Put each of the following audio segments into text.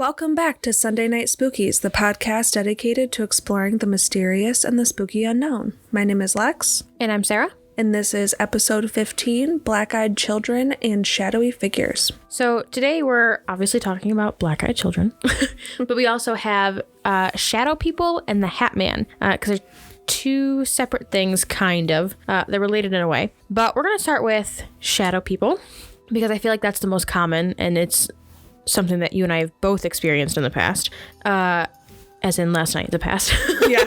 Welcome back to Sunday Night Spookies, the podcast dedicated to exploring the mysterious and the spooky unknown. My name is Lex. And I'm Sarah. And this is episode 15, Black-Eyed Children and Shadowy Figures. So today we're obviously talking about Black-Eyed Children, but we also have Shadow People and the Hat Man, because they're two separate things, kind of. They're related in a way. But we're going to start with Shadow People, because I feel like that's the most common, and it's something that you and I have both experienced in the past, as in last night, the past. Yeah.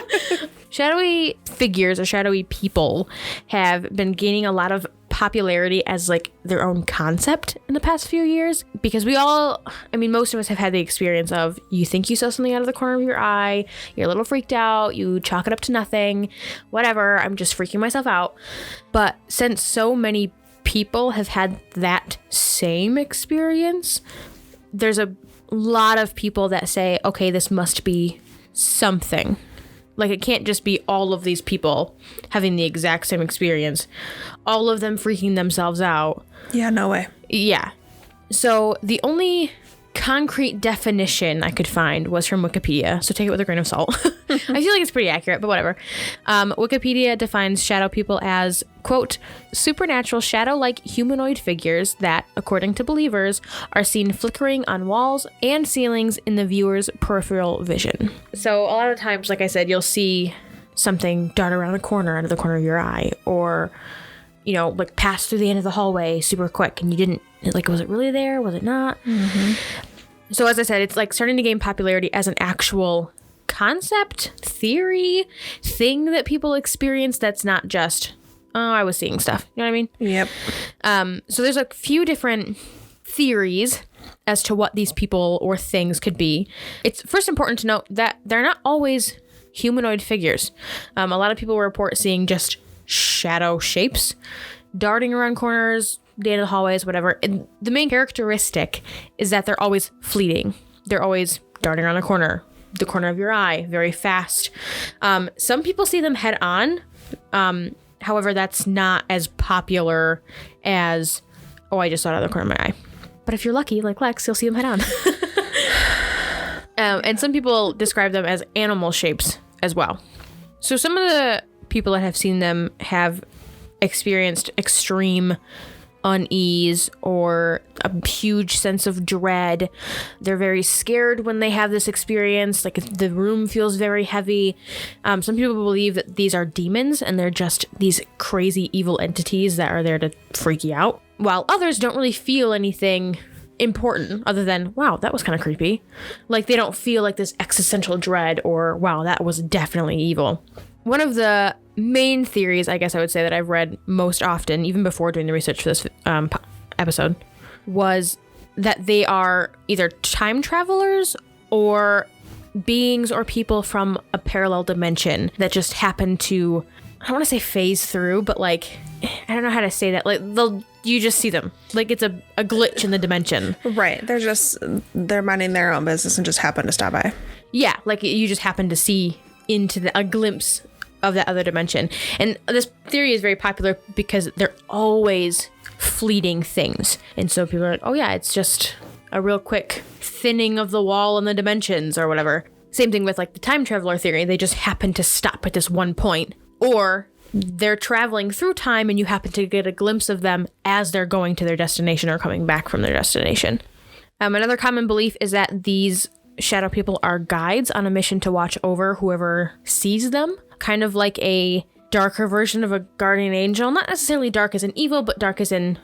Shadowy figures or shadowy people have been gaining a lot of popularity as like their own concept in the past few years, because most of us have had the experience of you think you saw something out of the corner of your eye, you're a little freaked out, you chalk it up to nothing, whatever, I'm just freaking myself out. But since so many people have had that same experience, there's a lot of people that say, okay, this must be something. Like, it can't just be all of these people having the exact same experience, all of them freaking themselves out. Yeah, no way. Yeah. So the only concrete definition I could find was from Wikipedia, so take it with a grain of salt. I feel like it's pretty accurate, but whatever. Wikipedia defines shadow people as, quote, supernatural shadow-like humanoid figures that, according to believers, are seen flickering on walls and ceilings in the viewer's peripheral vision. So a lot of times, like I said, you'll see something dart around a corner out of the corner of your eye, or, you know, like pass through the end of the hallway super quick, and you didn't, like, was it really there? Was it not? Mm-hmm. So as I said, it's like starting to gain popularity as an actual concept, theory, thing that people experience that's not just, oh, I was seeing stuff. You know what I mean? Yep. So there's a few different theories as to what these people or things could be. It's first important to note that they're not always humanoid figures. A lot of people report seeing just shadow shapes darting around corners, the end of the hallways, whatever. And the main characteristic is that they're always fleeting. They're always darting around the corner of your eye, very fast. Some people see them head on. However, that's not as popular as, oh, I just saw it out of the corner of my eye. But if you're lucky, like Lex, you'll see them head on. And some people describe them as animal shapes as well. So some of the people that have seen them have experienced extreme unease or a huge sense of dread. They're very scared when they have this experience. Like, the room feels very heavy. Some people believe that these are demons and they're just these crazy evil entities that are there to freak you out, while others don't really feel anything important other than, wow, that was kind of creepy. Like, they don't feel like this existential dread or, wow, that was definitely evil. One of the main theories, I guess I would say, that I've read most often, even before doing the research for this episode, was that they are either time travelers or beings or people from a parallel dimension that just happen to, I don't want to say phase through, but like, I don't know how to say that. Like, you just see them. Like, it's a glitch in the dimension. Right. They're minding their own business and just happen to stop by. Yeah. Like, you just happen to see into a glimpse of that other dimension. And this theory is very popular because they're always fleeting things. And so people are like, oh yeah, it's just a real quick thinning of the wall in the dimensions or whatever. Same thing with like the time traveler theory. They just happen to stop at this one point. Or they're traveling through time and you happen to get a glimpse of them as they're going to their destination or coming back from their destination. Another common belief is that these shadow people are guides on a mission to watch over whoever sees them. Kind of like a darker version of a guardian angel. Not necessarily dark as in evil, but dark as in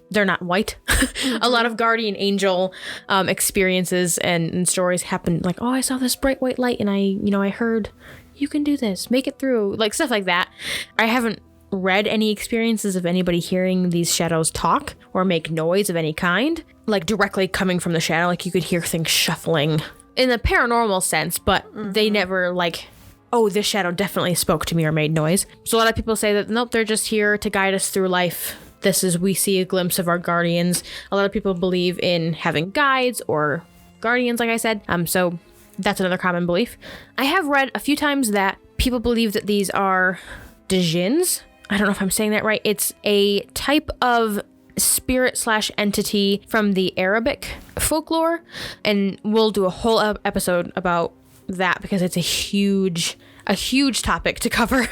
they're not white. Mm-hmm. A lot of guardian angel experiences and stories happen like, oh, I saw this bright white light and I heard you can do this, make it through, like stuff like that. I haven't read any experiences of anybody hearing these shadows talk or make noise of any kind, like directly coming from the shadow. Like, you could hear things shuffling in the paranormal sense, but they never like, oh, this shadow definitely spoke to me or made noise. So a lot of people say that, nope, they're just here to guide us through life. We see a glimpse of our guardians. A lot of people believe in having guides or guardians, like I said. So that's another common belief. I have read a few times that people believe that these are djinns. I don't know if I'm saying that right. It's a type of spirit/entity from the Arabic folklore, and we'll do a whole episode about that because it's a huge topic to cover.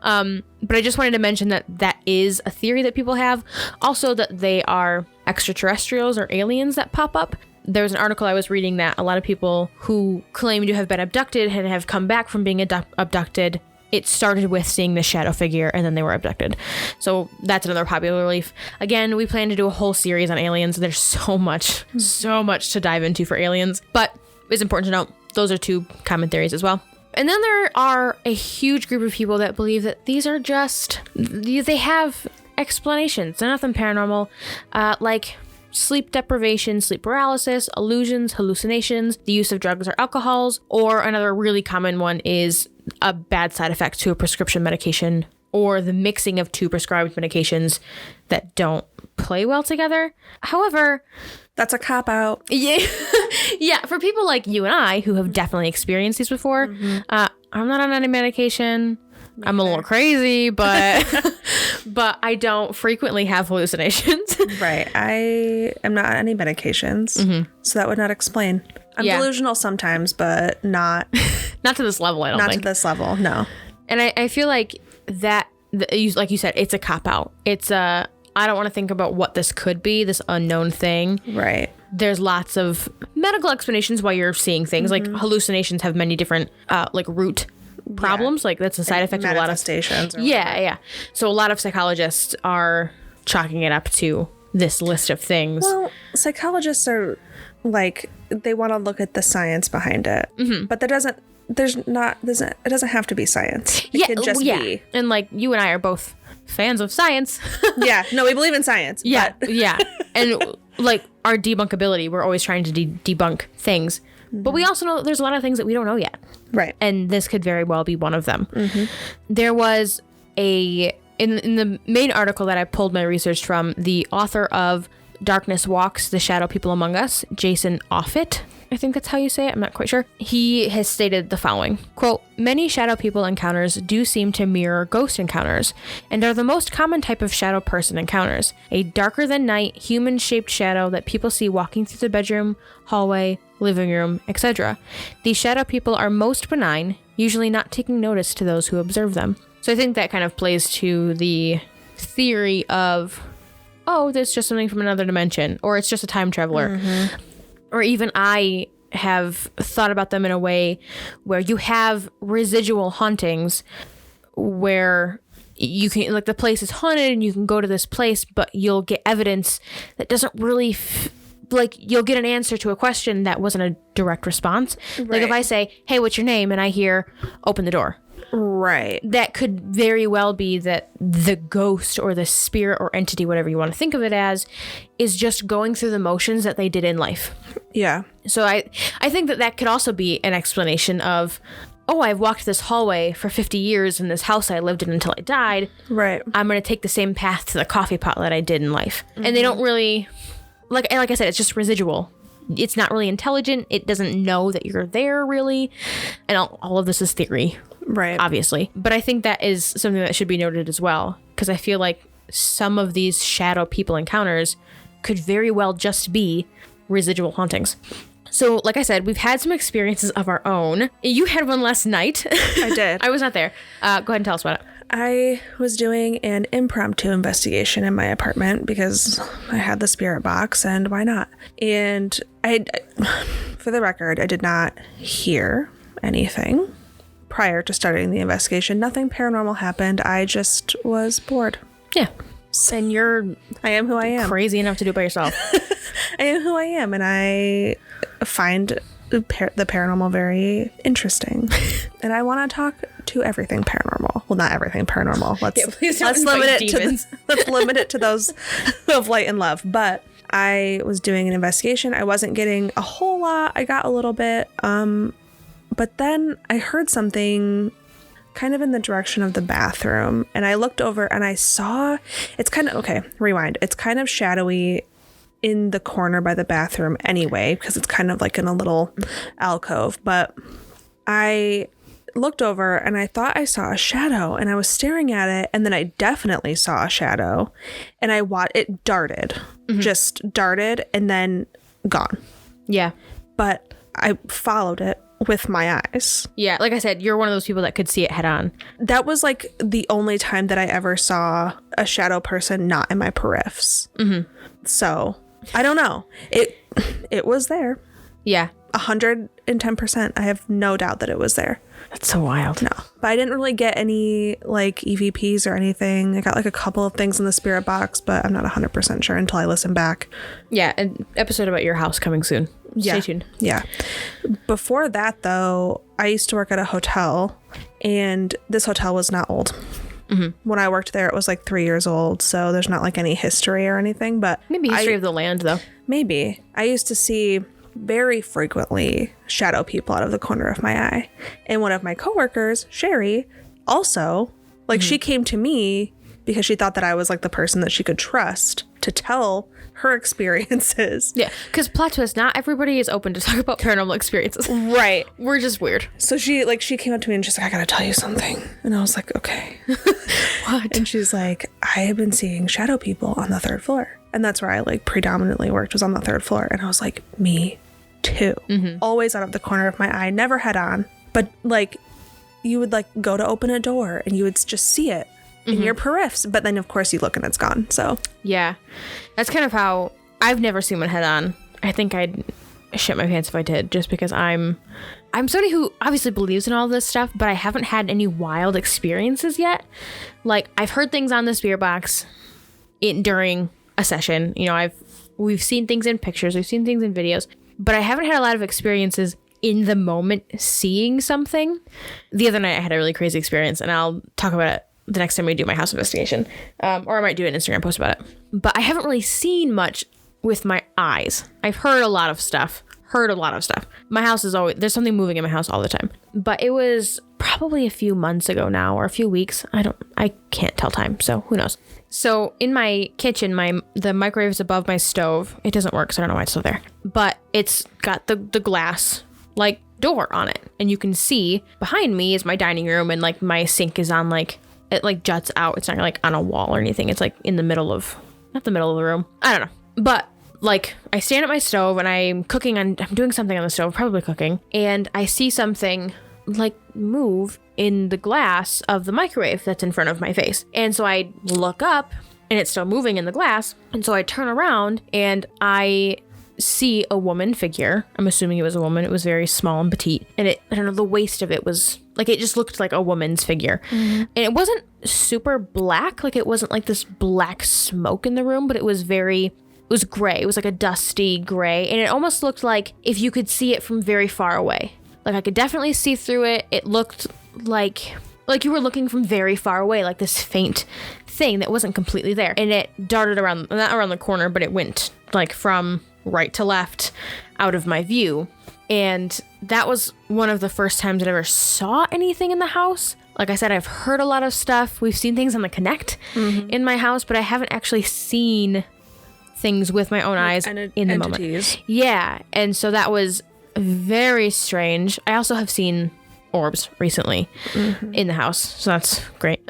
But I just wanted to mention that is a theory that people have. Also, that they are extraterrestrials or aliens that pop up. There was an article I was reading that a lot of people who claim to have been abducted and have come back from being abducted, it started with seeing the shadow figure and then they were abducted. So that's another popular belief. Again, we plan to do a whole series on aliens. There's so much to dive into for aliens, but it's important to note those are two common theories as well. And then there are a huge group of people that believe that these are just, they have explanations. They're nothing paranormal, like sleep deprivation, sleep paralysis, illusions, hallucinations, the use of drugs or alcohols, or another really common one is a bad side effect to a prescription medication or the mixing of two prescribed medications that don't play well together. However, that's a cop-out. Yeah. Yeah, for people like you and I who have definitely experienced these before, I'm not on any medication. I'm a little crazy, but but I don't frequently have hallucinations. Right. I am not on any medications, so that would not explain. I'm delusional sometimes, but not not to this level. I don't think. Not to this level. No. And I feel like that, like you said, it's a cop out. It's a I don't want to think about what this could be, this unknown thing. Right. There's lots of medical explanations why you're seeing things. Like hallucinations have many different like root problems. Like that's a side effect of a lot of manifestations. Yeah. So a lot of psychologists are chalking it up to this list of things. Well, psychologists are like, they want to look at the science behind it, but it doesn't have to be science. It can just be. And like you and I are both fans of science. Yeah. No, we believe in science. Yeah. But. Yeah. And like our debunkability, we're always trying to debunk things. But we also know there's a lot of things that we don't know yet. Right. And this could very well be one of them. There was in the main article that I pulled my research from, the author of Darkness Walks, The Shadow People Among Us, Jason Offutt, I think that's how you say it, I'm not quite sure. He has stated the following, quote, "Many shadow people encounters do seem to mirror ghost encounters, and are the most common type of shadow person encounters. A darker than night, human-shaped shadow that people see walking through the bedroom, hallway, living room, etc. These shadow people are most benign, usually not taking notice to those who observe them." So I think that kind of plays to the theory of, oh, there's just something from another dimension, or it's just a time traveler. Or even I have thought about them in a way where you have residual hauntings where you can, like, the place is haunted and you can go to this place, but you'll get evidence that doesn't really like, you'll get an answer to a question that wasn't a direct response. Right. Like if I say, "Hey, what's your name?" and I hear, "Open the door." Right. That could very well be that the ghost or the spirit or entity, whatever you want to think of it as, is just going through the motions that they did in life. Yeah. So I think that could also be an explanation of, oh, I've walked this hallway for 50 years in this house I lived in until I died. Right. I'm going to take the same path to the coffee pot that I did in life. And they don't really, like I said, it's just residual. It's not really intelligent. It doesn't know that you're there, really. And all of this is theory. Right. Obviously. But I think that is something that should be noted as well, because I feel like some of these shadow people encounters could very well just be residual hauntings. So, like I said, we've had some experiences of our own. You had one last night. I did. I was not there. Go ahead and tell us about it. I was doing an impromptu investigation in my apartment because I had the spirit box, and why not? And I for the record, I did not hear anything prior to starting the investigation. Nothing paranormal happened. I just was bored. Yeah. And I am who I am. Crazy enough to do it by yourself. I am who I am, and I find the paranormal very interesting. And I want to talk to everything paranormal. Well, not everything paranormal. Let's limit it to those of light and love. But I was doing an investigation. I wasn't getting a whole lot. I got a little bit. But then I heard something kind of in the direction of the bathroom, and I looked over and I saw, it's kind of, okay, rewind. It's kind of shadowy in the corner by the bathroom anyway, because it's kind of like in a little alcove. But I looked over and I thought I saw a shadow, and I was staring at it, and then I definitely saw a shadow, and it darted, just darted, and then gone. Yeah. But I followed it with my eyes. Yeah, like I said, you're one of those people that could see it head on. That was like the only time that I ever saw a shadow person not in my periffs. So I don't know. It was there. Yeah. 110%. I have no doubt that it was there. That's so wild. No, but I didn't really get any like EVPs or anything. I got like a couple of things in the spirit box, but I'm not 100% sure until I listen back. Yeah, an episode about your house coming soon. Yeah. Stay tuned. Yeah. Before that, though, I used to work at a hotel, and this hotel was not old. When I worked there, it was like 3 years old, so there's not like any history or anything. But Maybe history of the land, though. Maybe. I used to see very frequently shadow people out of the corner of my eye. And one of my coworkers, Sherry, also, like she came to me because she thought that I was like the person that she could trust to tell her experiences. Yeah, because plot twist, not everybody is open to talk about paranormal experiences. Right. We're just weird. So she came up to me and she's like, I gotta tell you something. And I was like, okay. What? And she's like, I have been seeing shadow people on the 3rd floor. And that's where I like predominantly worked, was on the 3rd floor. And I was like, me too. Always out of the corner of my eye, never head on. But like you would like go to open a door and you would just see it in your periffs. But then of course you look and it's gone. So yeah, that's kind of how I've never seen one head on. I think I'd shit my pants if I did, just because I'm somebody who obviously believes in all this stuff, but I haven't had any wild experiences yet. Like I've heard things on the spirit box during a session. You know, we've seen things in pictures, we've seen things in videos, but I haven't had a lot of experiences in the moment seeing something. The other night I had a really crazy experience, and I'll talk about it the next time we do my house investigation, or I might do an Instagram post about it. But I haven't really seen much with my eyes. I've heard a lot of stuff. My house is always, there's something moving in my house all the time. But it was probably a few months ago now, or a few weeks. I can't tell time, so who knows. So in my kitchen, the microwave is above my stove. It doesn't work, so I don't know why it's still there. But it's got the glass like door on it, and you can see behind me is my dining room, and like my sink is on like, it like juts out. It's not like on a wall or anything. It's like in the middle of, not the middle of the room. I don't know. But like I stand at my stove and I'm doing something on the stove, probably cooking. And I see something like move in the glass of the microwave that's in front of my face. And so I look up and it's still moving in the glass. And so I turn around and I see a woman figure. I'm assuming it was a woman. It was very small and petite. And I don't know, the waist of it was like, it just looked like a woman's figure. And it wasn't super black. Like it wasn't like this black smoke in the room, but it was gray. It was like a dusty gray. And it almost looked like if you could see it from very far away. Like I could definitely see through it. It looked like you were looking from very far away, like this faint thing that wasn't completely there. And it darted around, not around the corner, but it went like from right to left out of my view. And that was one of the first times I ever saw anything in the house. Like I said, I've heard a lot of stuff. We've seen things on the Connect in my house, but I haven't actually seen things with my own eyes in the moment. Yeah. And so that was very strange. I also have seen orbs recently in the house, so that's great.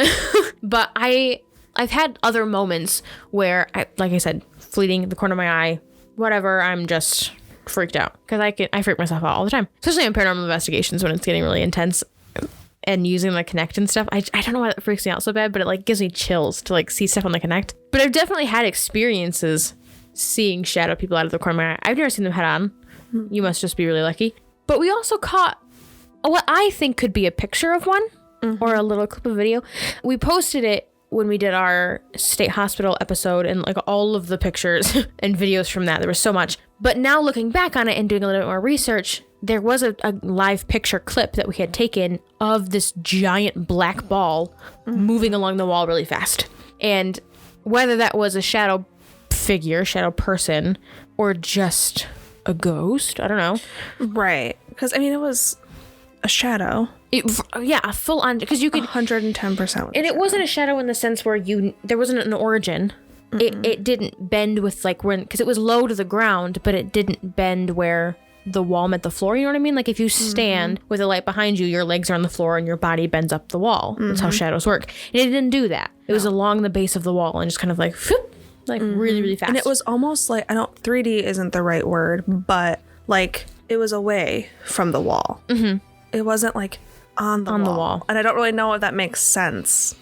But I've had other moments where like I said, fleeting the corner of my eye, whatever, I'm just freaked out because I freak myself out all the time, especially in paranormal investigations when it's getting really intense and using the Connect and stuff. I don't know why that freaks me out so bad, but it like gives me chills to like see stuff on the Connect. But I've definitely had experiences seeing shadow people out of the corner of my eye. I've never seen them head on. You must just be really lucky. But we also caught what I think could be a picture of one or a little clip of video. We posted it when we did our state hospital episode, and like all of the pictures and videos from that, there was so much. But now looking back on it and doing a little bit more research, there was a live picture clip that we had taken of this giant black ball moving along the wall really fast. And whether that was a shadow figure, shadow person, or just a ghost, I don't know. Right. Because I mean, it was a shadow. Yeah, full on, because you could 110%. And it wasn't a shadow in the sense where there wasn't an origin. It didn't bend with like when, because it was low to the ground, but it didn't bend where the wall met the floor. You know what I mean? Like if you stand with a light behind you, your legs are on the floor and your body bends up the wall. That's how shadows work. And it didn't do that. It was along the base of the wall and just kind of like, whoop, like really, really fast. And it was almost like, 3D isn't the right word, but like it was away from the wall. Mm-hmm. It wasn't like on the wall. And I don't really know if that makes sense.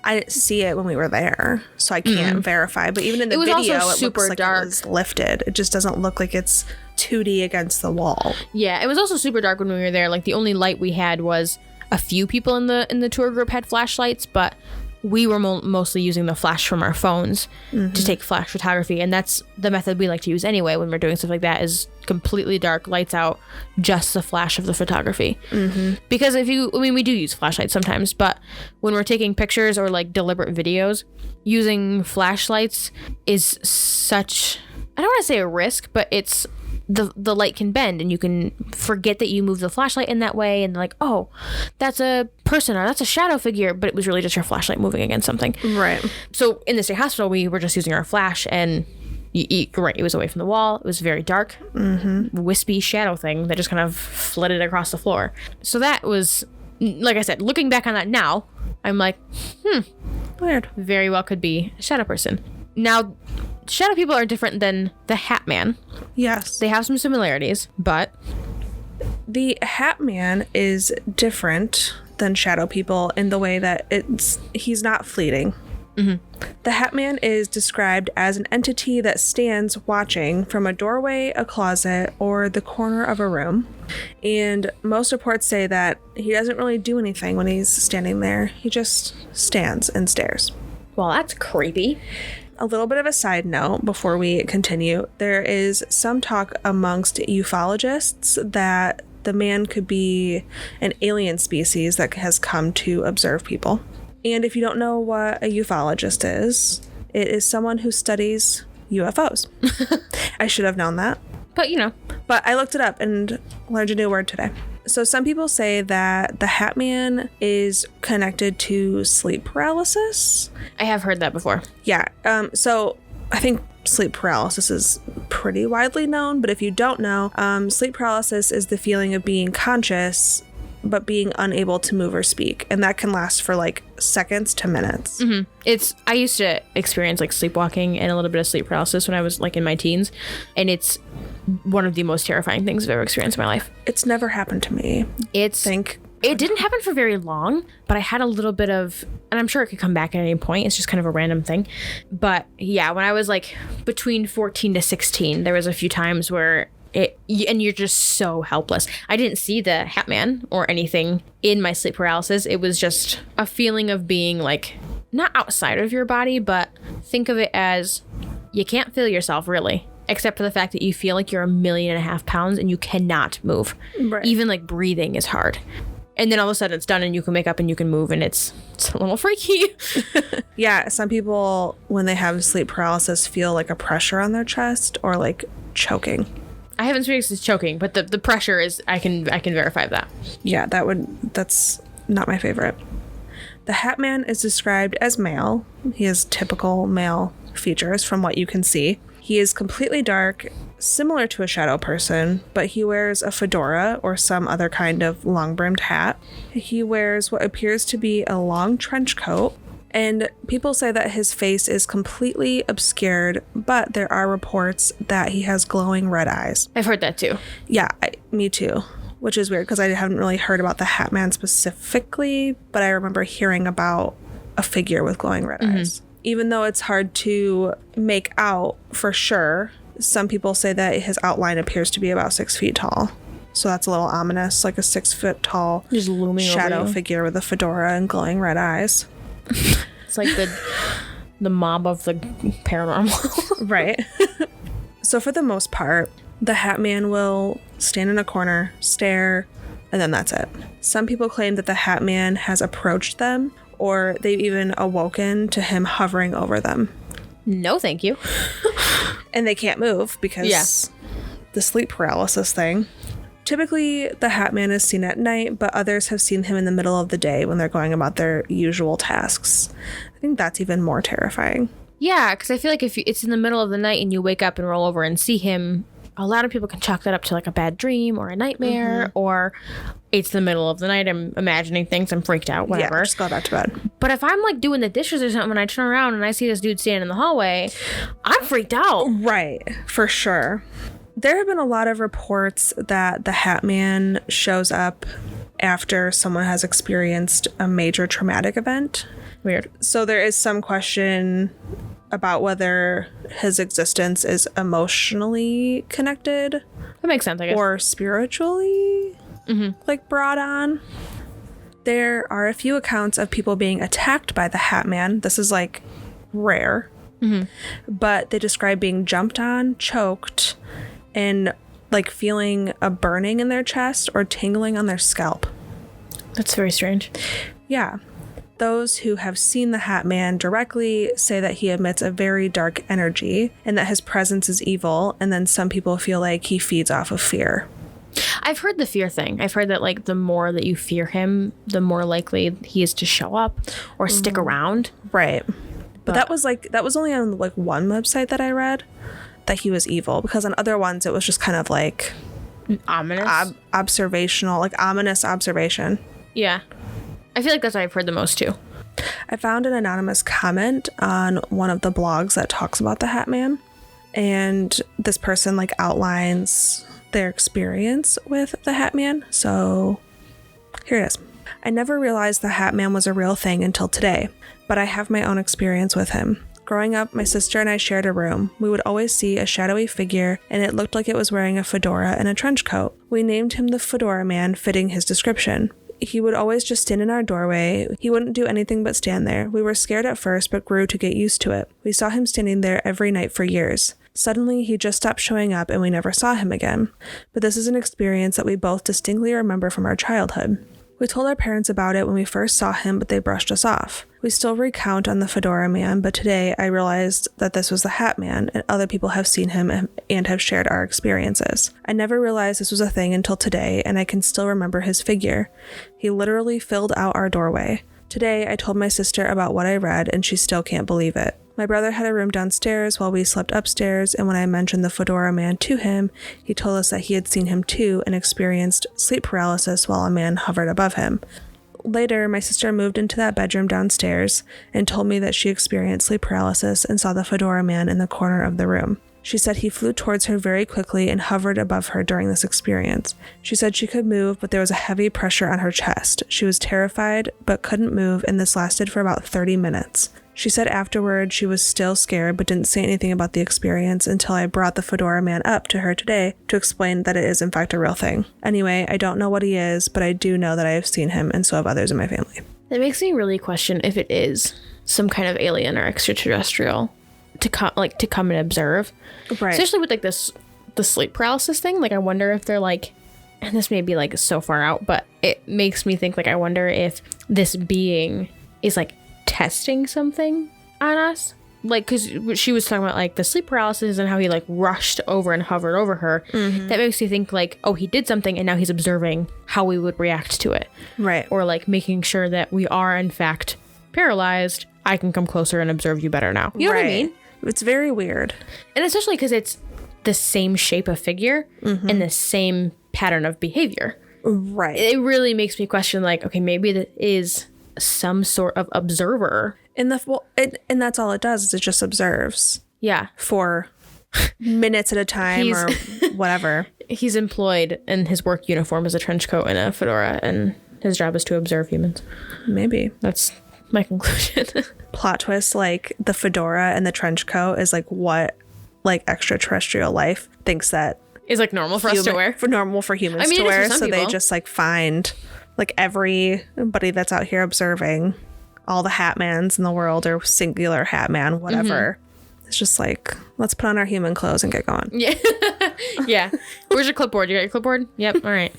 I didn't see it when we were there, so I can't verify. But even in the video, it looks like dark. It was lifted. It just doesn't look like it's 2D against the wall. Yeah, it was also super dark when we were there. Like the only light we had was a few people in the tour group had flashlights, but we were mostly using the flash from our phones to take flash photography, and that's the method we like to use anyway when we're doing stuff like that, is completely dark, lights out, just the flash of the photography. Because we do use flashlights sometimes, but when we're taking pictures or like deliberate videos, using flashlights is such, I don't want to say a risk, but it's the light can bend and you can forget that you move the flashlight in that way, and like, oh, that's a person or that's a shadow figure, but it was really just your flashlight moving against something. Right. So in the state hospital, we were just using our flash, and you're right, it was away from the wall. It was very dark, wispy shadow thing that just kind of flitted across the floor. So that was, like I said, looking back on that now, I'm like, weird. Very well could be a shadow person. Now, shadow people are different than the Hat Man. Yes. They have some similarities, but the Hat Man is different than shadow people in the way that he's not fleeting. The Hat Man is described as an entity that stands watching from a doorway, a closet, or the corner of a room. And most reports say that he doesn't really do anything when he's standing there. He just stands and stares. Well, that's creepy. A little bit of a side note before we continue. There is some talk amongst ufologists that the man could be an alien species that has come to observe people. And if you don't know what a ufologist is, it is someone who studies UFOs. I should have known that. But, you know. But I looked it up and learned a new word today. So some people say that the Hat Man is connected to sleep paralysis. I have heard that before. Yeah. So I think sleep paralysis is pretty widely known, but if you don't know, sleep paralysis is the feeling of being conscious but being unable to move or speak, and that can last for like seconds to minutes. I used to experience like sleepwalking and a little bit of sleep paralysis when I was like in my teens, and it's one of the most terrifying things I've ever experienced in my life. It's never happened to me. It didn't happen for very long, but I had a little bit of, and I'm sure it could come back at any point. It's just kind of a random thing. But yeah, when I was like between 14 to 16, there was a few times where and you're just so helpless. I didn't see the Hat Man or anything in my sleep paralysis. It was just a feeling of being like, not outside of your body, but think of it as you can't feel yourself really, except for the fact that you feel like you're 1.5 million pounds and you cannot move. Right. Even like breathing is hard. And then all of a sudden it's done and you can wake up and you can move, and it's a little freaky. Yeah, some people, when they have sleep paralysis, feel like a pressure on their chest or like choking. I haven't experienced choking, but the pressure is, I can verify that. Yeah, that's not my favorite. The Hat Man is described as male. He has typical male features from what you can see. He is completely dark, similar to a shadow person, but he wears a fedora or some other kind of long-brimmed hat. He wears what appears to be a long trench coat, and people say that his face is completely obscured, but there are reports that he has glowing red eyes. I've heard that too. Yeah, me too, which is weird because I haven't really heard about the Hat Man specifically, but I remember hearing about a figure with glowing red eyes. Even though it's hard to make out for sure, some people say that his outline appears to be about 6 feet tall. So that's a little ominous, like a 6 foot tall just looming shadow figure with a fedora and glowing red eyes. It's like the mob of the paranormal. Right. So for the most part, the Hat Man will stand in a corner, stare, and then that's it. Some people claim that the Hat Man has approached them, or they've even awoken to him hovering over them. No, thank you. And they can't move because the sleep paralysis thing. Typically, the Hat Man is seen at night, but others have seen him in the middle of the day when they're going about their usual tasks. I think that's even more terrifying. Yeah, because I feel like if it's in the middle of the night and you wake up and roll over and see him, a lot of people can chalk that up to like a bad dream or a nightmare, or it's the middle of the night, I'm imagining things, I'm freaked out, whatever. Yeah, just go back to bed. But if I'm like doing the dishes or something and I turn around and I see this dude standing in the hallway, I'm freaked out. Right, for sure. There have been a lot of reports that the Hat Man shows up after someone has experienced a major traumatic event. Weird. So there is some question about whether his existence is emotionally connected. That makes sense, I guess. Or spiritually, like, brought on. There are a few accounts of people being attacked by the Hat Man. This is, like, rare. But they describe being jumped on, choked, and, like, feeling a burning in their chest or tingling on their scalp. That's very strange. Yeah. Those who have seen the Hat Man directly say that he emits a very dark energy and that his presence is evil, and then some people feel like he feeds off of fear. I've heard the fear thing. I've heard that like the more that you fear him, the more likely he is to show up or stick around. Right. But that was only on like one website that I read that he was evil, because on other ones it was just kind of like ominous, observational, like ominous observation. Yeah. I feel like that's what I've heard the most too. I found an anonymous comment on one of the blogs that talks about the Hat Man, and this person like outlines their experience with the Hat Man. So here it is. I never realized the Hat Man was a real thing until today, but I have my own experience with him. Growing up, my sister and I shared a room. We would always see a shadowy figure, and it looked like it was wearing a fedora and a trench coat. We named him the Fedora Man, fitting his description. He would always just stand in our doorway. He wouldn't do anything but stand there. We were scared at first, but grew to get used to it. We saw him standing there every night for years. Suddenly, he just stopped showing up and we never saw him again. But this is an experience that we both distinctly remember from our childhood. We told our parents about it when we first saw him, but they brushed us off. We still recount on the Fedora Man, but today I realized that this was the Hat Man, and other people have seen him and have shared our experiences. I never realized this was a thing until today, and I can still remember his figure. He literally filled out our doorway. Today, I told my sister about what I read, and she still can't believe it. My brother had a room downstairs while we slept upstairs, and when I mentioned the Fedora Man to him, he told us that he had seen him too and experienced sleep paralysis while a man hovered above him. Later, my sister moved into that bedroom downstairs and told me that she experienced sleep paralysis and saw the Fedora Man in the corner of the room. She said he flew towards her very quickly and hovered above her during this experience. She said she could move, but there was a heavy pressure on her chest. She was terrified, but couldn't move, and this lasted for about 30 minutes. She said afterward she was still scared, but didn't say anything about the experience until I brought the Fedora Man up to her today to explain that it is in fact a real thing. Anyway, I don't know what he is, but I do know that I have seen him, and so have others in my family. It makes me really question if it is some kind of alien or extraterrestrial to come and observe. Right. Especially with like the sleep paralysis thing. Like I wonder if they're like, and this may be like so far out, but it makes me think like I wonder if this being is like testing something on us. Like, because she was talking about like the sleep paralysis and how he like rushed over and hovered over her. That makes me think like, oh, he did something and now he's observing how we would react to it. Right. Or like making sure that we are in fact paralyzed. I can come closer and observe you better now. You know what I mean? It's very weird. And especially because it's the same shape of figure and the same pattern of behavior. Right. It really makes me question like, okay, maybe that is some sort of observer. And that's all it does, is it just observes. Yeah. For minutes at a time or whatever. He's employed in his work uniform as a trench coat and a fedora, and his job is to observe humans. Maybe. That's my conclusion. Plot twist, like the fedora and the trench coat is like what like extraterrestrial life thinks that is like normal for us to wear. For normal for humans to wear. So people. They just like find like everybody that's out here observing all the Hatmans in the world, or singular Hatman, whatever. It's just like, let's put on our human clothes and get going. Yeah. Yeah. Where's your clipboard? You got your clipboard? Yep. All right.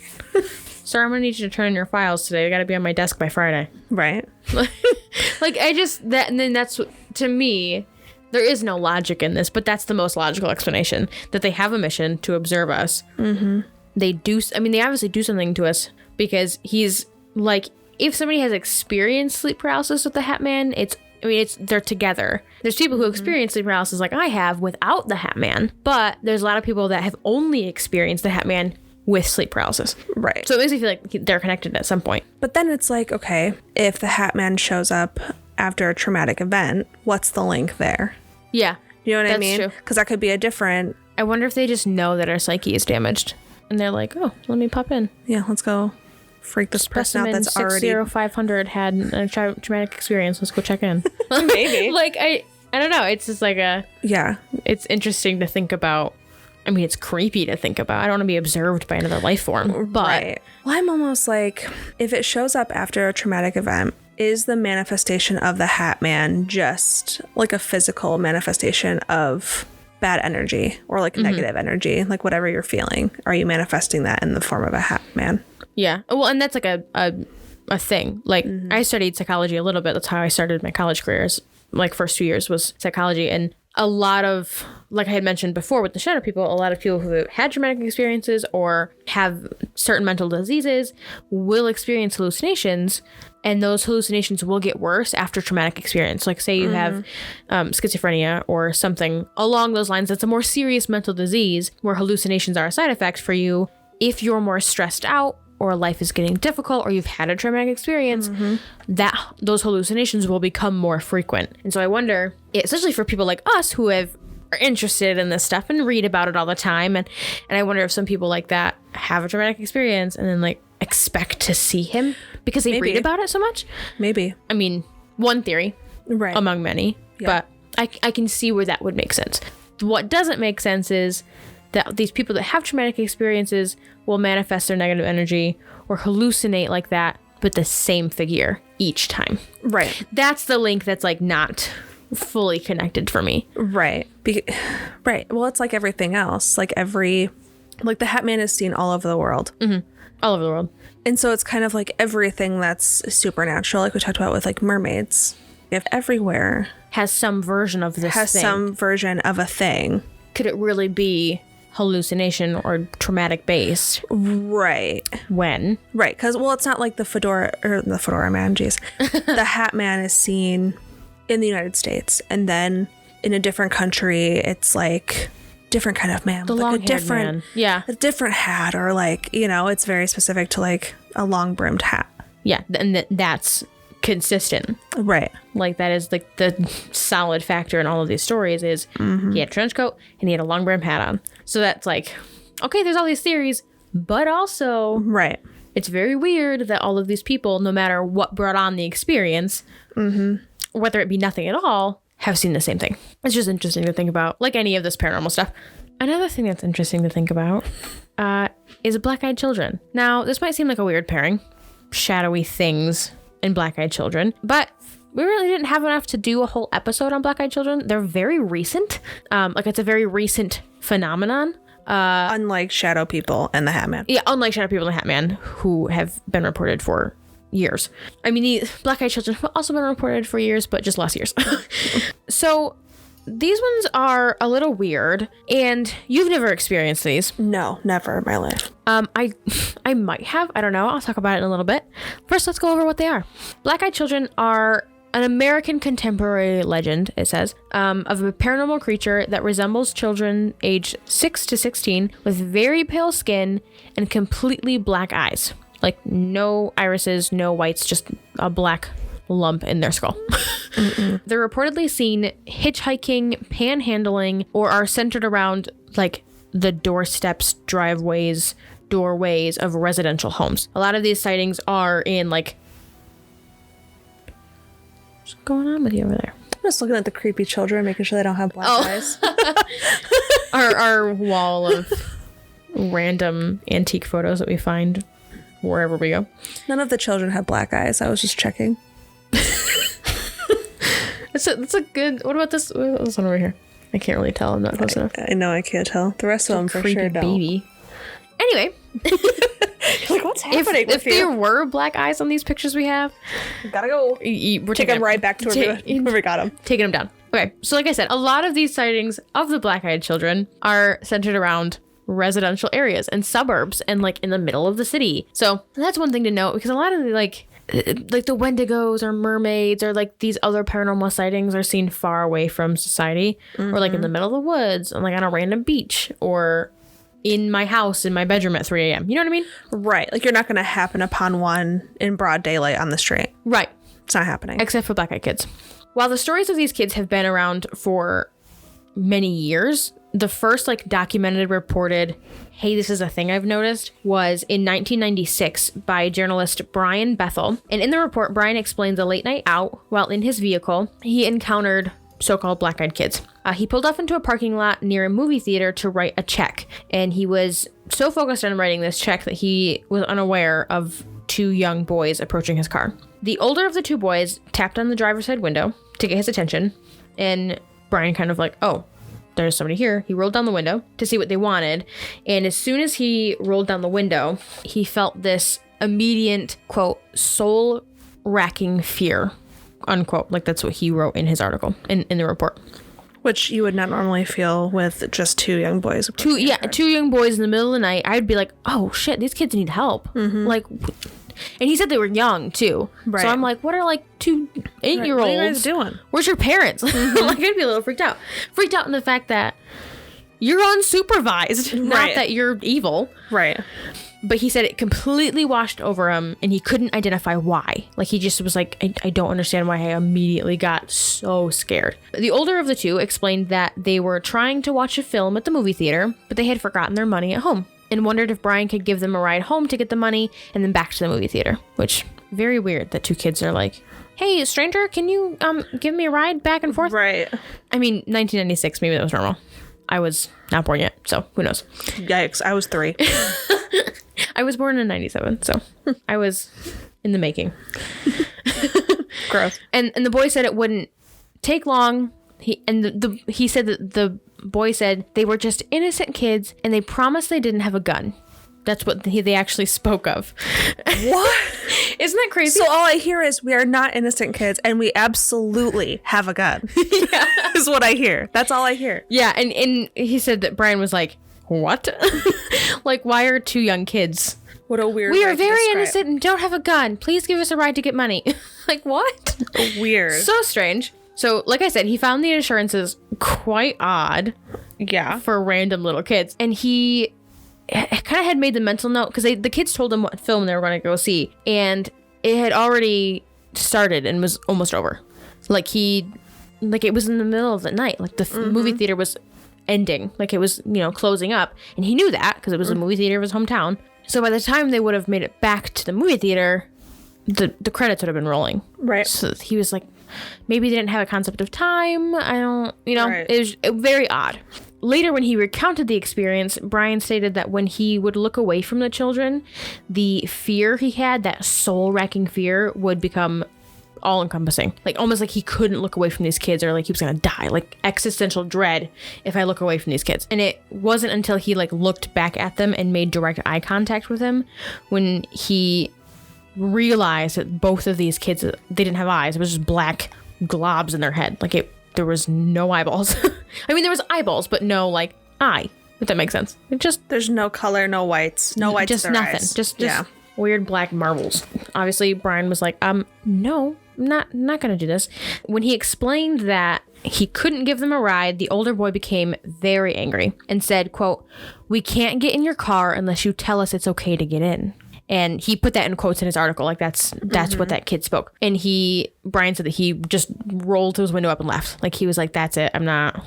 Sir, I'm going to need you to turn in your files today. They got to be on my desk by Friday. Right. Like, and then that's, to me, there is no logic in this, but that's the most logical explanation, that they have a mission to observe us. They obviously do something to us because he's like, if somebody has experienced sleep paralysis with the Hatman, it's I mean, they're together. There's people who experience sleep paralysis like I have without the Hat Man, but there's a lot of people that have only experienced the Hat Man with sleep paralysis. Right. So it makes me feel like they're connected at some point. But then it's like, okay, if the Hat Man shows up after a traumatic event, what's the link there? Yeah. You know what I that's mean? True. Because that could be a different... I wonder if they just know that our psyche is damaged. And they're like, oh, let me pop in. Yeah, let's go freak this person out that's already... 60500 had a traumatic experience. Let's go check in. Maybe. Like, I don't know. It's just like Yeah. It's interesting to think about. I mean, it's creepy to think about. I don't want to be observed by another life form. But Right. Well, I'm almost like, if it shows up after a traumatic event, is the manifestation of the Hat Man just like a physical manifestation of bad energy or like negative energy, like whatever you're feeling? Are you manifesting that in the form of a Hat Man? yeah. Well, and that's like a thing. Like, I studied psychology a little bit. That's how I started my college careers. Like, first 2 years was psychology. And a lot of, like I had mentioned before with the shadow people, a lot of people who had traumatic experiences or have certain mental diseases will experience hallucinations, and those hallucinations will get worse after traumatic experience. Like, say you have schizophrenia or something along those lines. That's a more serious mental disease where hallucinations are a side effect for you. If you're more stressed out or life is getting difficult or you've had a traumatic experience, that those hallucinations will become more frequent. And so I wonder, especially for people like us who are interested in this stuff and read about it all the time, and I wonder if some people like that have a traumatic experience and then like expect to see him because they read about it so much. Maybe. I mean, one theory among many, but I can see where that would make sense. What doesn't make sense is that these people that have traumatic experiences will manifest their negative energy or hallucinate like that, but the same figure each time. Right. That's the link that's like not fully connected for me. Right. Right. Well, it's like everything else. Like the Hat Man is seen all over the world. All over the world. And so it's kind of like everything that's supernatural, like we talked about with like mermaids. If everywhere has some version of this has thing. some version of a thing. Could it really be hallucination or traumatic based? Right. When? Right. Because, well, it's not like the Fedora Man, geez. The Hat Man is seen in the United States, and then in a different country, it's like different kind of man. The like long-haired man. Yeah. A different hat, or like, you know, it's very specific to like a long brimmed hat. Yeah. And that's consistent. Right. Like, that is like the solid factor in all of these stories is he had a trench coat and he had a long brim hat on. So that's like, okay, there's all these theories, but also right. It's very weird that all of these people, no matter what brought on the experience, whether it be nothing at all, have seen the same thing. It's just interesting to think about, like any of this paranormal stuff. Another thing that's interesting to think about is black-eyed children. Now, this might seem like a weird pairing, shadowy things and black-eyed children, but we really didn't have enough to do a whole episode on black-eyed children. They're very recent. Like, it's a very recent phenomenon. Unlike shadow people and the Hat Man. Yeah, unlike shadow people and the Hat Man, who have been reported for years. I mean, the black-eyed children have also been reported for years, but just less years. So these ones are a little weird, and you've never experienced these. No, never in my life. I might have. I don't know. I'll talk about it in a little bit. First, let's go over what they are. Black-eyed children are an American contemporary legend, it says, of a paranormal creature that resembles children aged 6 to 16 with very pale skin and completely black eyes. Like, no irises, no whites, just a black lump in their skull. They're reportedly seen hitchhiking, panhandling, or are centered around, like, the doorsteps, driveways, doorways of residential homes. A lot of these sightings are in, like... What's going on with you over there? I'm just looking at the creepy children, making sure they don't have black eyes. our wall of random antique photos that we find wherever we go. None of the children have black eyes. I was just checking. It's a good... What about this one over here? I can't really tell. I'm not close enough. I know, I can't tell. The rest of them for sure don't. Baby. Anyway. Like, what's happening if there were black eyes on these pictures we have... Gotta go. We're taking them right back to where we got them. Taking them down. Okay, so like I said, a lot of these sightings of the black-eyed children are centered around residential areas and suburbs and, like, in the middle of the city. So that's one thing to note, because a lot of the, like, like the Wendigos or mermaids or like these other paranormal sightings are seen far away from society, or like in the middle of the woods, and like on a random beach, or in my house in my bedroom at 3 a.m. You know what I mean? Right. Like you're not going to happen upon one in broad daylight on the street. Right. It's not happening. Except for black-eyed kids. While the stories of these kids have been around for many years, the first like documented, reported, hey, this is a thing I've noticed, was in 1996 by journalist Brian Bethel. And in the report, Brian explains a late night out while in his vehicle, he encountered so-called black-eyed kids. He pulled off into a parking lot near a movie theater to write a check. And he was so focused on writing this check that he was unaware of 2 young boys approaching his car. The older of the 2 boys tapped on the driver's side window to get his attention. And Brian kind of like, oh, there's somebody here. He rolled down the window to see what they wanted. And as soon as he rolled down the window, he felt this immediate, quote, soul-racking fear, unquote. Like that's what he wrote in his article, in the report. Which you would not normally feel with just 2 young boys. 2 young boys in the middle of the night. I'd be like, oh shit, these kids need help. Like, and he said they were young too. Right. So I'm like, what are like 2 8-year-olds? What are you guys doing? Where's your parents? Like I'd be a little freaked out. Freaked out in the fact that you're unsupervised, not that you're evil. Right. But he said it completely washed over him and he couldn't identify why. Like he just was like, I don't understand why I immediately got so scared. The older of the 2 explained that they were trying to watch a film at the movie theater, but they had forgotten their money at home and wondered if Brian could give them a ride home to get the money and then back to the movie theater, which very weird that 2 kids are like, hey, stranger, can you give me a ride back and forth? Right. I mean, 1996, maybe that was normal. I was not born yet, so who knows? Yikes, I was 3. I was born in 97, so I was in the making. Gross. And the boy said it wouldn't take long. He said that the boy said they were just innocent kids and they promised they didn't have a gun. That's what they actually spoke of. What? Isn't that crazy? So all I hear is we are not innocent kids and we absolutely have a gun. Yeah. Is what I hear. That's all I hear. Yeah, and he said that Brian was like, what? Like, why are 2 young kids? What a weird We are very innocent and don't have a gun. Please give us a ride to get money. Like, what? Weird. So strange. So, like I said, he found the insurances quite odd. Yeah. For random little kids. And he kind of had made the mental note, because the kids told him what film they were going to go see. And it had already started and was almost over. Like, it was in the middle of the night. Like, the movie theater was ending, like it was, closing up, and he knew that because it was a movie theater of his hometown. So by the time they would have made it back to the movie theater, the credits would have been rolling. Right. So he was like, maybe they didn't have a concept of time. I don't, right. It was very odd. Later, when he recounted the experience, Brian stated that when he would look away from the children, the fear he had, that soul-wracking fear, would become all-encompassing. Like, almost like he couldn't look away from these kids, or like he was gonna die. Like, existential dread if I look away from these kids. And it wasn't until he like looked back at them and made direct eye contact with them when he realized that both of these kids, they didn't have eyes. It was just black globs in their head. Like, there was no eyeballs. I mean, there was eyeballs, but no like eye, if that makes sense. It just, there's no color, no whites, no whites, just nothing. Eyes. Just weird black marbles. Obviously, Brian was like, no, I'm not gonna do this. When he explained that he couldn't give them a ride, the older boy became very angry and said, quote, "We can't get in your car unless you tell us it's okay to get in." And he put that in quotes in his article. Like, that's what that kid spoke. And Brian said that he just rolled his window up and left. Like, he was like, that's it. I'm not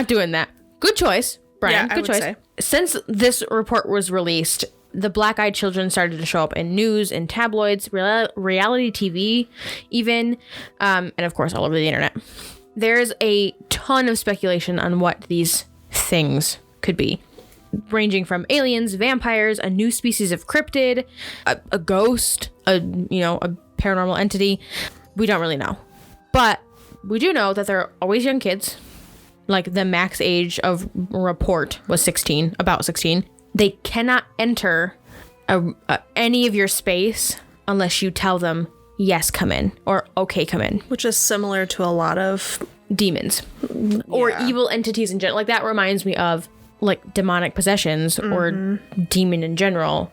doing that. Good choice, Brian. Yeah, good choice. Say. Since this report was released, the black-eyed children started to show up in news and tabloids, reality TV, even, and of course, all over the internet. There's a ton of speculation on what these things could be, ranging from aliens, vampires, a new species of cryptid, a ghost, a paranormal entity. We don't really know. But we do know that they're always young kids. Like, the max age of report was 16, about 16. They cannot enter any of your space unless you tell them, yes, come in, or okay, come in. Which is similar to a lot of demons or evil entities in general. Like, that reminds me of like demonic possessions or demon in general.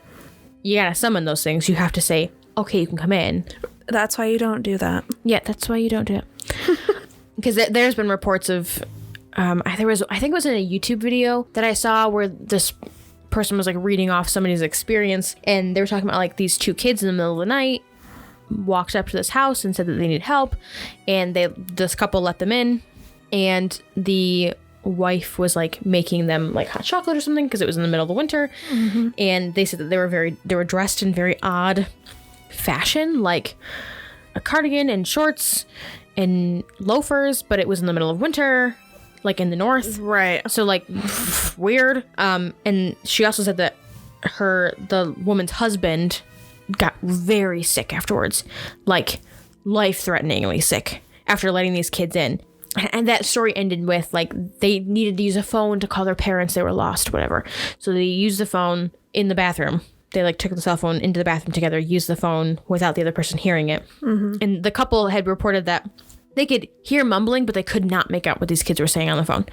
You gotta summon those things. You have to say, okay, you can come in. That's why you don't do that. Yeah, that's why you don't do it. Because there's been reports of, I think it was in a YouTube video that I saw where this person was like reading off somebody's experience, and they were talking about like these two kids in the middle of the night walked up to this house and said that they need help, and this couple let them in, and the wife was like making them like hot chocolate or something because it was in the middle of the winter. And they said that they were dressed in very odd fashion, like a cardigan and shorts and loafers, but it was in the middle of winter, like in the north, right? So like weird. And she also said that the woman's husband got very sick afterwards, like life-threateningly sick after letting these kids in. And that story ended with like they needed to use a phone to call their parents. They were lost, whatever. So they used the phone in the bathroom. They like took the cell phone into the bathroom together, used the phone without the other person hearing it. And the couple had reported that they could hear mumbling, but they could not make out what these kids were saying on the phone.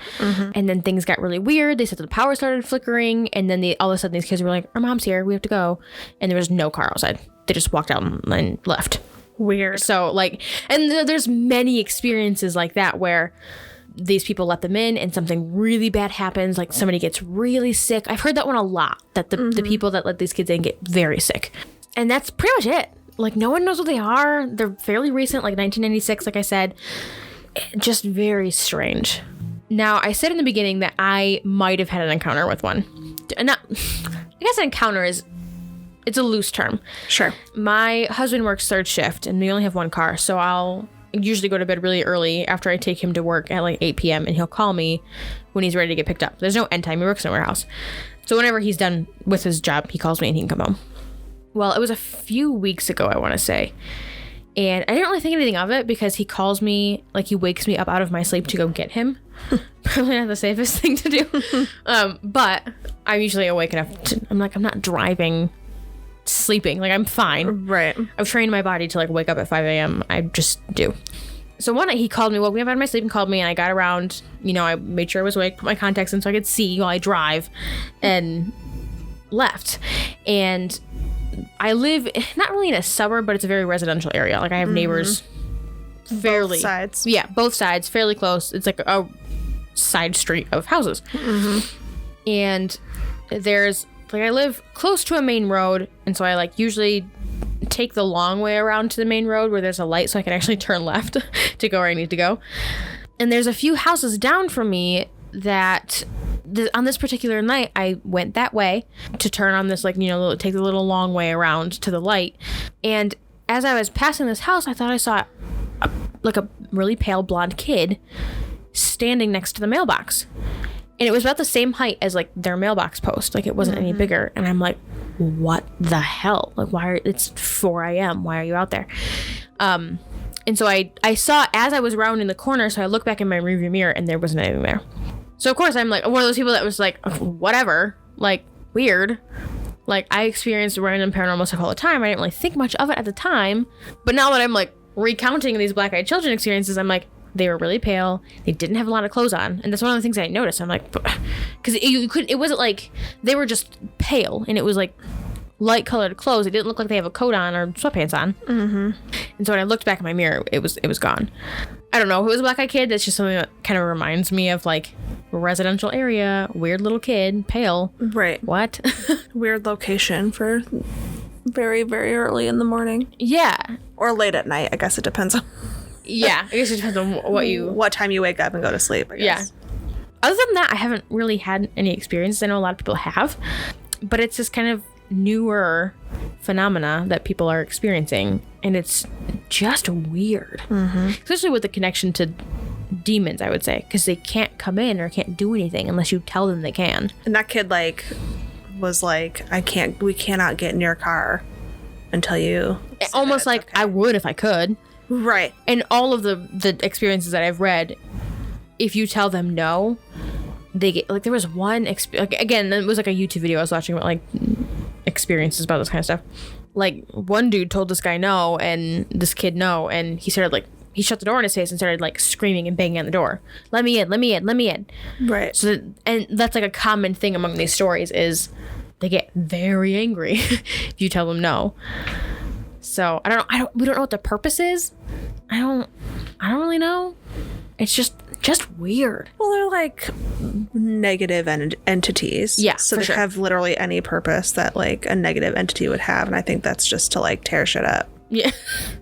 And then things got really weird. They said that the power started flickering, and then all of a sudden these kids were like, "Our mom's here, we have to go," and there was no car outside. They just walked out and left. Weird. So like, and there's many experiences like that where these people let them in and something really bad happens, like somebody gets really sick. I've heard that one a lot, that the people that let these kids in get very sick. And that's pretty much it. Like, no one knows what they are. They're fairly recent, like 1996, like I said. Just very strange. Now, I said in the beginning that I might have had an encounter with one. Not, I guess an encounter it's a loose term. Sure. My husband works third shift, and we only have one car, so I'll usually go to bed really early after I take him to work at like 8 p.m. and he'll call me when he's ready to get picked up. There's no end time. He works in a warehouse. So whenever he's done with his job, he calls me and he can come home. Well, it was a few weeks ago, I want to say. And I didn't really think anything of it because he calls me, like he wakes me up out of my sleep to go get him. Probably not the safest thing to do. But I'm usually awake enough I'm not driving, sleeping. Like, I'm fine. Right. I've trained my body to like wake up at 5 a.m. I just do. So one night he called me, woke me up out of my sleep and called me, and I got around, I made sure I was awake, put my contacts in so I could see while I drive, and left. And I live not really in a suburb, but it's a very residential area. Like, I have neighbors fairly. Both sides. Yeah, both sides, fairly close. It's like a side street of houses. And there's, like, I live close to a main road, and so I, like, usually take the long way around to the main road where there's a light so I can actually turn left to go where I need to go. And there's a few houses down from me that on this particular night, I went that way to turn on this, like, take the little long way around to the light. And as I was passing this house, I thought I saw a really pale blonde kid standing next to the mailbox. And it was about the same height as like their mailbox post. Like, it wasn't any bigger. And I'm like, what the hell? Like, it's 4 a.m. Why are you out there? And so I saw as I was rounding the corner, so I looked back in my rearview mirror and there wasn't anything there. So of course I'm like one of those people that was like, whatever, like, weird. Like, I experienced random paranormal stuff all the time. I didn't really think much of it at the time. But now that I'm like recounting these black-eyed children experiences, I'm like, they were really pale. They didn't have a lot of clothes on. And that's one of the things I noticed. I'm like, because it wasn't like they were just pale and it was like light colored clothes. It didn't look like they have a coat on or sweatpants on. And so when I looked back in my mirror, it was gone. I don't know if it was a black-eyed kid. That's just something that kind of reminds me of like residential area, weird little kid, pale. Right. What? Weird location for very, very early in the morning. Yeah. Or late at night. I guess it depends on. Yeah, I guess it depends on what time you wake up and go to sleep, I guess. Yeah. Other than that, I haven't really had any experiences. I know a lot of people have, but it's this kind of newer phenomena that people are experiencing, and it's just weird. Especially with the connection to demons, I would say, because they can't come in or can't do anything unless you tell them they can. And that kid was like, we cannot get in your car until you almost like okay. I would if I could. Right. And all of the experiences that I've read, if you tell them no, they get, like, there was one again, it was like a YouTube video I was watching about like experiences about this kind of stuff. Like, one dude told this guy no, and this kid no, and he started like, he shut the door in his face and started like screaming and banging on the door. Let me in, let me in, let me in. Right. So and that's like a common thing among these stories is they get very angry if you tell them no. So we don't know what the purpose is. I don't really know. It's just weird. Well, they're like negative entities. Yeah, so for they sure. have literally any purpose that like a negative entity would have, and I think that's just to like tear shit up. Yeah.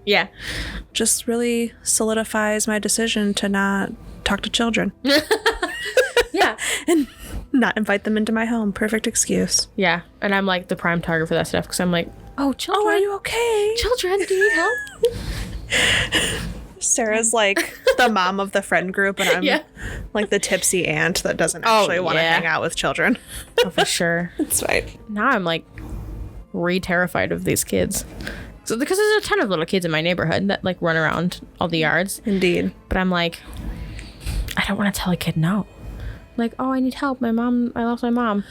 Yeah. Just really solidifies my decision to not talk to children. Yeah. And not invite them into my home. Perfect excuse. Yeah. And I'm like the prime target for that stuff because I'm like, oh, children. Oh, are you okay? Children, do you need help? Sarah's like the mom of the friend group, and I'm like the tipsy aunt that doesn't actually want to hang out with children. Oh, for sure. It's fine. Now I'm like terrified of these kids. So because there's a ton of little kids in my neighborhood that like run around all the yards. Indeed. But I'm like, I don't want to tell a kid no. Like, oh, I need help. I lost my mom.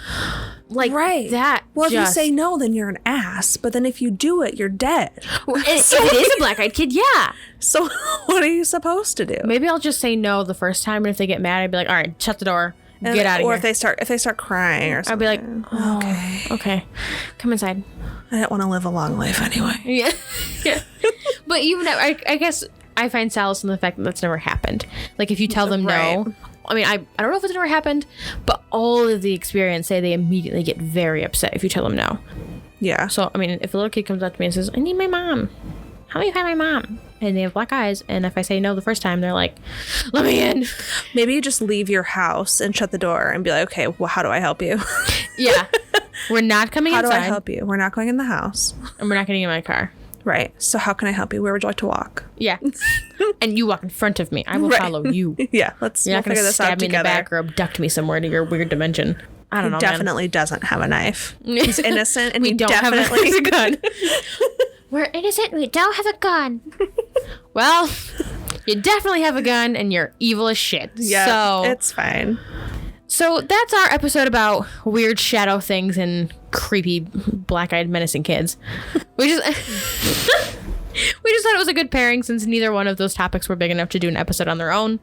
Like, right. That. Well, if you say no, then you're an ass. But then if you do it, you're dead. If it is a black-eyed kid, yeah. So what are you supposed to do? Maybe I'll just say no the first time, and if they get mad, I'd be like, all right, shut the door. Get out of here. Or if they start crying or something. I'd be like, oh, okay. Come inside. I don't want to live a long life anyway. Yeah. Yeah. But even I guess I find solace in the fact that that's never happened. Like if you tell them no, I mean, I don't know if it's never happened, but all of the experience say they immediately get very upset if you tell them no. Yeah. So, I mean, if a little kid comes up to me and says, I need my mom. Help me find my mom. And they have black eyes. And if I say no the first time, they're like, let me in. Maybe you just leave your house and shut the door and be like, okay, well, how do I help you? Yeah. We're not coming inside. How do I help you? We're not going in the house. And we're not getting in my car. Right. So how can I help you? Where would you like to walk? Yeah. And you walk in front of me. I will follow you. Yeah. You're not going to stab me in the back or abduct me somewhere to your weird dimension. I don't know. He definitely doesn't have a knife. He's innocent, and he don't definitely have a gun. We're innocent. We don't have a gun. Well, you definitely have a gun, and you're evil as shit. Yeah, so it's fine. So that's our episode about weird shadow things and creepy black-eyed menacing kids. We just thought it was a good pairing since neither one of those topics were big enough to do an episode on their own.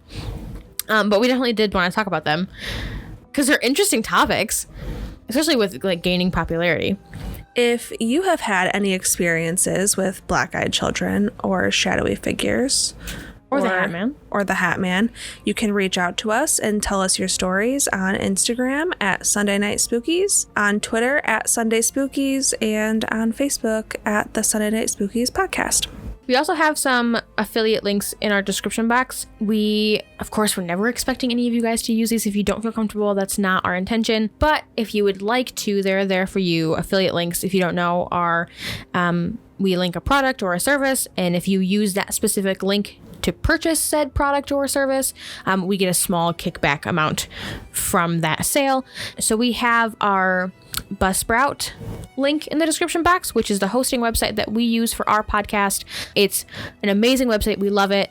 But we definitely did want to talk about them because they're interesting topics, especially with like gaining popularity. If you have had any experiences with black-eyed children or shadowy figures, or the Hat Man. Or the Hat Man, you can reach out to us and tell us your stories on Instagram at Sunday Night Spookies, on Twitter at Sunday Spookies, and on Facebook at the Sunday Night Spookies podcast. We also have some affiliate links in our description box. We're never expecting any of you guys to use these. If you don't feel comfortable, that's not our intention. But if you would like to, they're there for you. Affiliate links, if you don't know, are we link a product or a service. And if you use that specific link to purchase said product or service, we get a small kickback amount from that sale. So we have our Buzzsprout link in the description box, which is the hosting website that we use for our podcast. It's an amazing website. We love it.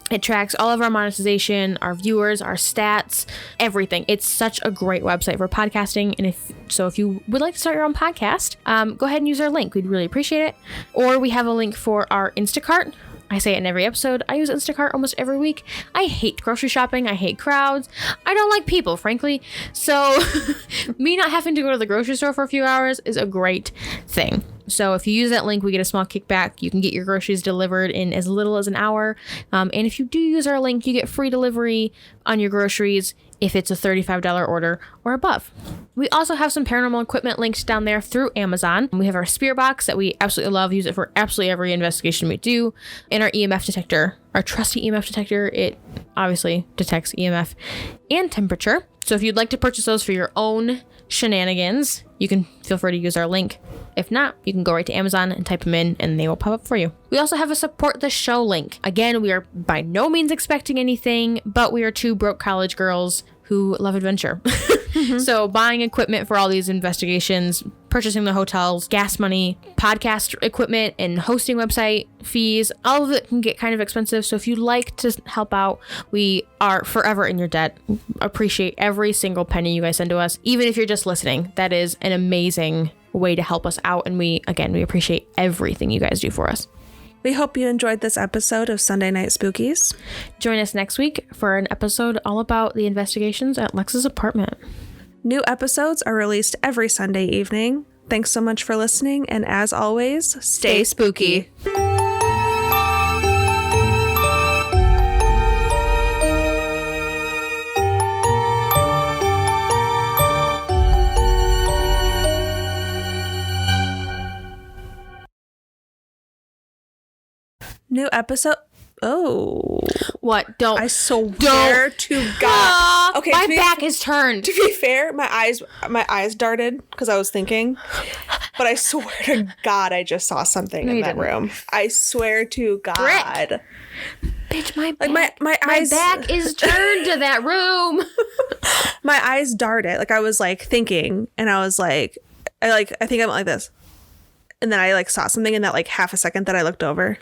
It tracks all of our monetization, our viewers, our stats, everything. It's such a great website for podcasting. And if you would like to start your own podcast, go ahead and use our link. We'd really appreciate it. Or we have a link for our Instacart. I say it in every episode. I use Instacart almost every week. I hate grocery shopping. I hate crowds. I don't like people, frankly. So me not having to go to the grocery store for a few hours is a great thing. So if you use that link, we get a small kickback. You can get your groceries delivered in as little as an hour. And if you do use our link, you get free delivery on your groceries if it's a $35 order or above. We also have some paranormal equipment linked down there through Amazon. We have our Spirit Box that we absolutely love. Use it for absolutely every investigation we do. And our EMF detector, our trusty EMF detector. It obviously detects EMF and temperature. So if you'd like to purchase those for your own shenanigans, you can feel free to use our link. If not, you can go right to Amazon and type them in and they will pop up for you. We also have a support the show link. Again, we are by no means expecting anything, but we are two broke college girls who love adventure. Mm-hmm. So buying equipment for all these investigations, purchasing the hotels, gas money, podcast equipment, and hosting website fees, all of it can get kind of expensive. So if you'd like to help out, we are forever in your debt. Appreciate every single penny you guys send to us. Even if you're just listening, that is an amazing way to help us out. And we appreciate everything you guys do for us. We hope you enjoyed this episode of Sunday Night Spookies. Join us next week for an episode all about the investigations at Lex's apartment. New episodes are released every Sunday evening Thanks so much for listening. And as always, stay spooky. New episode. Oh. What? Don't. I swear to God. Okay, my back is turned. To be fair, my eyes darted because I was thinking. But I swear to God, I just saw something in that room. I swear to God. Brick. Bitch, my eyes. My back is turned to that room. My eyes darted. Like I was like thinking, and I was like, I think I went like this, and then I like saw something in that like half a second that I looked over.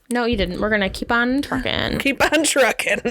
No, you didn't. We're gonna keep on trucking. Keep on trucking.